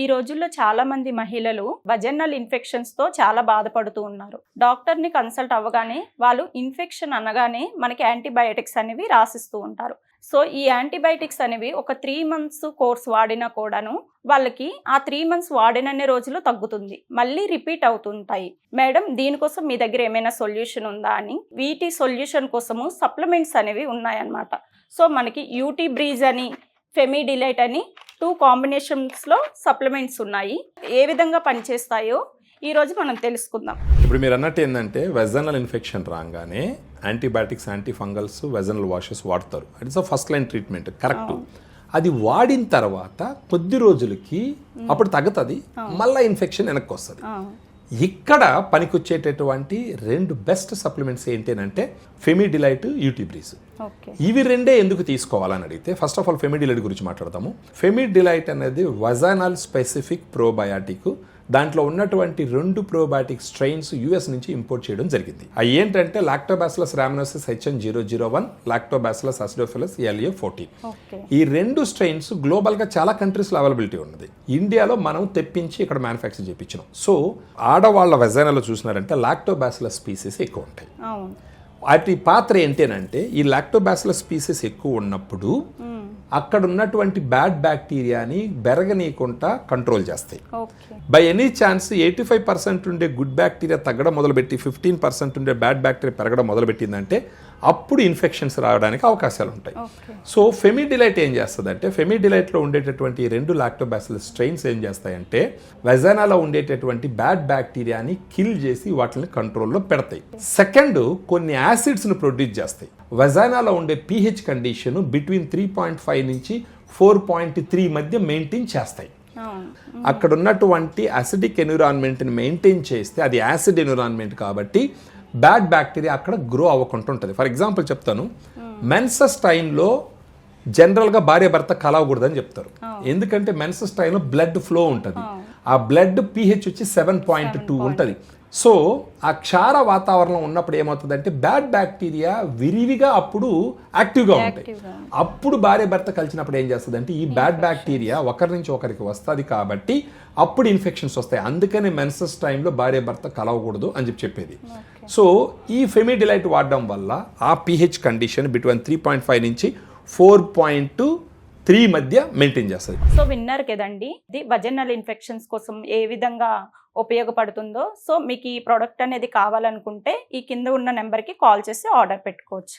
ఈ రోజుల్లో చాలా మంది మహిళలు వజనల్ ఇన్ఫెక్షన్స్ తో చాలా బాధపడుతూ ఉన్నారు. డాక్టర్ ని కన్సల్ట్ అవ్వగానే వాళ్ళు ఇన్ఫెక్షన్ అనగానే మనకి యాంటీబయాటిక్స్ అనేవి రాసిస్తూ ఉంటారు. సో ఈ యాంటీబయాటిక్స్ అనేవి ఒక 3 months కోర్స్ వాడినా కూడాను వాళ్ళకి ఆ 3 months వాడినన్ని రోజులు తగ్గుతుంది, మళ్ళీ రిపీట్ అవుతుంటాయి. మేడం, దీనికోసం మీ దగ్గర ఏమైనా సొల్యూషన్ ఉందా అని. వీటి సొల్యూషన్ కోసము సప్లిమెంట్స్ అనేవి ఉన్నాయన్నమాట. సో మనకి యూటీ బ్రీజ్ అని, ఫెమిడిలైట్ అని 2 కాంబినేషన్స్లో సప్లిమెంట్స్ ఉన్నాయి. ఏ విధంగా పనిచేస్తాయో ఈరోజు మనం తెలుసుకుందాం. ఇప్పుడు మీరు అన్నట్టు ఏంటంటే వెజనల్ ఇన్ఫెక్షన్ రాగానే antibiotics, anti fungals, vaginal washes వాడతారు. It's first line treatment, correct. అది వాడిన తర్వాత కొద్ది రోజులకి అప్పుడు తగ్గుతుంది, మళ్ళీ ఇన్ఫెక్షన్ వెనక్కి వస్తుంది. ఇక్కడ పనికొచ్చేటటువంటి 2 బెస్ట్ సప్లిమెంట్స్ ఏంటంటే ఫెమిడిలైట్, యూటీ బ్రీజ్. ఇవి రెండే ఎందుకు తీసుకోవాలని అడిగితే ఫస్ట్ ఆఫ్ ఆల్ ఫెమిడిలైట్ గురించి మాట్లాడతాము. ఫెమిడిలైట్ అనేది వజనల్ స్పెసిఫిక్ ప్రోబయాటిక్. దాంట్లో ఉన్నటువంటి 2 ప్రోబయాటిక్ స్ట్రెయిన్స్ యుఎస్ నుంచి ఇంపోర్ట్ చేయడం జరిగింది. అవి ఏంటంటే Lactobacillus రామినోసిస్ HN001, Lactobacillus acidophilus LA14. ఈ 2 స్ట్రెయిన్స్ గ్లోబల్గా చాలా కంట్రీస్లో అవైలబిలిటీ ఉన్నది. ఇండియాలో మనం తెప్పించి ఇక్కడ మ్యానుఫ్యాక్చర్ చేయించినాం. సో ఆడవాళ్ళ వెజైనాలో చూసినారంటే లాక్టోబాసిల్లస్ స్పీసీస్ ఎక్కువ ఉంటాయి. వాటి పాత్ర ఏంటంటే ఈ లాక్టోబాసిల్లస్ స్పీసీస్ ఎక్కువ ఉన్నప్పుడు అక్కడ ఉన్నటువంటి బ్యాడ్ బ్యాక్టీరియాని బెరగనీయకుండా కంట్రోల్ చేస్తాయి. బై ఎనీ ఛాన్స్ 85% ఉండే గుడ్ బ్యాక్టీరియా తగ్గడం మొదలుపెట్టి 15% ఉండే బ్యాడ్ బ్యాక్టీరియా పెరగడం మొదలుపెట్టిందంటే అప్పుడు ఇన్ఫెక్షన్స్ రావడానికి అవకాశాలు ఉంటాయి. సో ఫెమిడిలైట్ ఏం చేస్తుందంటే ఫెమిడిలైట్లో ఉండేటటువంటి 2 లాక్టోబాసిల్లస్ స్ట్రెయిన్స్ ఏం చేస్తాయంటే వెజైనాలో ఉండేటటువంటి బ్యాడ్ బ్యాక్టీరియాని కిల్ చేసి వాటిని కంట్రోల్లో పెడతాయి. సెకండ్, కొన్ని యాసిడ్స్ను ప్రొడ్యూస్ చేస్తాయి. వెజైనాలో ఉండే pH కండిషన్ బిట్వీన్ 3.5 నుంచి 4.3 మధ్య మెయింటైన్ చేస్తాయి. అక్కడ ఉన్నటువంటి అసిడిక్ ఎన్విరాన్మెంట్ని మెయింటైన్ చేస్తే అది యాసిడ్ ఎన్విరాన్మెంట్ కాబట్టి బ్యాడ్ బ్యాక్టీరియా అక్కడ గ్రో అవ్వకుండా ఉంటుంది. ఫర్ ఎగ్జాంపుల్ చెప్తాను, మెన్సస్ టైంలో జనరల్గా భార్య భర్త కలవకూడదని చెప్తారు. ఎందుకంటే మెన్సస్ టైంలో బ్లడ్ ఫ్లో ఉంటుంది. ఆ బ్లడ్ pH వచ్చి 7.2 ఉంటుంది. సో ఆ క్షార వాతావరణం ఉన్నప్పుడు ఏమవుతుందంటే బ్యాడ్ బ్యాక్టీరియా విరివిగా అప్పుడు యాక్టివ్గా ఉంటాయి. అప్పుడు భార్య భర్త కలిసినప్పుడు ఏం చేస్తుందంటే ఈ బ్యాడ్ బ్యాక్టీరియా ఒకరి నుంచి ఒకరికి వస్తుంది కాబట్టి అప్పుడు ఇన్ఫెక్షన్స్ వస్తాయి. అందుకని మెన్సస్ టైంలో భార్య భర్త కలవకూడదు అని చెప్పేది. సో ఈ ఫెమిడిలైట్ వాడడం వల్ల ఆ pH కండిషన్ బిట్వీన్ 3.5 నుంచి 4.3 మధ్య మెయింటైన్ చేస్తుంది. సో విన్నారు కదండి, ఇది వజనల్ ఇన్ఫెక్షన్స్ కోసం ఏ విధంగా ఉపయోగపడుతుందో. సో మీకు ఈ ప్రోడక్ట్ అనేది కావాలనుకుంటే ఈ కింద ఉన్న నెంబర్కి కాల్ చేసి ఆర్డర్ పెట్టుకోవచ్చు.